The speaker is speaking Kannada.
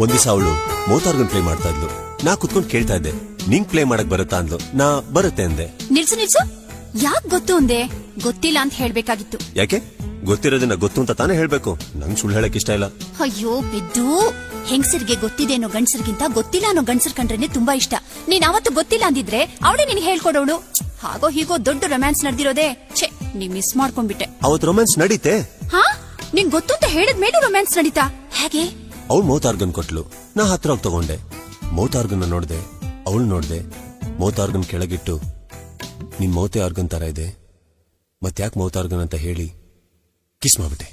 ಒಂದ್ ದಿವಸ ಅವಳು ಮೌತಾರ್ಗನ್ ಪ್ಲೇ ಮಾಡ್ತಾ ಇದ್ಲು. ನಾ ಕುತ್ಕೊಂಡ್ ಕೇಳ್ತಾ ಇದ್ದೆ, ನಿಂಗ್ ಪ್ಲೇ ಮಾಡಕ್ ಬರುತ್ತಾ ಅಂದ್ಲು. ನಾ ಬರುತ್ತೆ ಅಂದೆ. ನಿಲ್ಸು ಯಾಕ್ ಗೊತ್ತು ಅಂದೆ? ಗೊತ್ತಿಲ್ಲ ಅಂತ ಹೇಳ್ಬೇಕಾಗಿತ್ತು. ಯಾಕೆ? ಗೊತ್ತಿರೋದನ್ನ ಗೊತ್ತು ಅಂತ ತಾನೇ ಹೇಳ್ಬೇಕು. ನಂಗ್ ಸುಳ್ಳು ಹೇಳಕ್ ಇಷ್ಟ ಇಲ್ಲ. ಅಯ್ಯೋ ಬಿದ್ದು, ಹೆಂಗಸರಿಗೆ ಗೊತ್ತಿದೆ ಅನ್ನೋ ಗಂಡಸರಿಗಿಂತ ಗೊತ್ತಿಲ್ಲ ಅನ್ನೋ ಗಂಡಸರ್ ಕಂಡ್ರೇನೆ ತುಂಬಾ ಇಷ್ಟ. ನೀನ್ ಅವತ್ತು ಗೊತ್ತಿಲ್ಲ ಅಂದಿದ್ರೆ ಅವಳೇ ನಿನ್ಗೆ ಹೇಳ್ಕೊಡೋಳು. ಹಾಗೋ ಹೀಗೋ ದೊಡ್ಡ ರೊಮ್ಯಾನ್ಸ್ ನಡೆದಿರೋದೇ. ಛೇ, ನೀ ಮಿಸ್ ಮಾಡ್ಕೊಂಡ್ಬಿಟ್ಟೆ. ಅವತ್ ರೊಮ್ಯಾನ್ಸ್ ನಡೀತೆ. ಹಾ, ನಿಂಗ್ ಗೊತ್ತು ಅಂತ ಹೇಳಿದ ಮೇಲೆ ರೊಮ್ಯಾನ್ಸ್ ನಡೀತಾ? ಹೇಗೆ? ಅವಳು ಮೌತಾರ್ಗನ್ ಕೊಟ್ಲು, ನಾ ಹತ್ರ ಹೋಗಿ ತಗೊಂಡೆ. ಮೌತಾರ್ಗನ್ ನೋಡ್ದೆ, ಅವಳು ನೋಡ್ದೆ. ಮೌತಾರ್ಗನ್ ಕೆಳಗಿಟ್ಟು, ನಿನ್ ಮೌತೆ ಆರ್ಗನ್ ತರ ಇದೆ, ಮತ್ತ್ಯಾಕ್ ಮೌತಾರ್ಗನ್ ಅಂತ ಹೇಳಿ ಕಿಸ್ ಮಾಡ್ಬಿಟ್ಟೆ.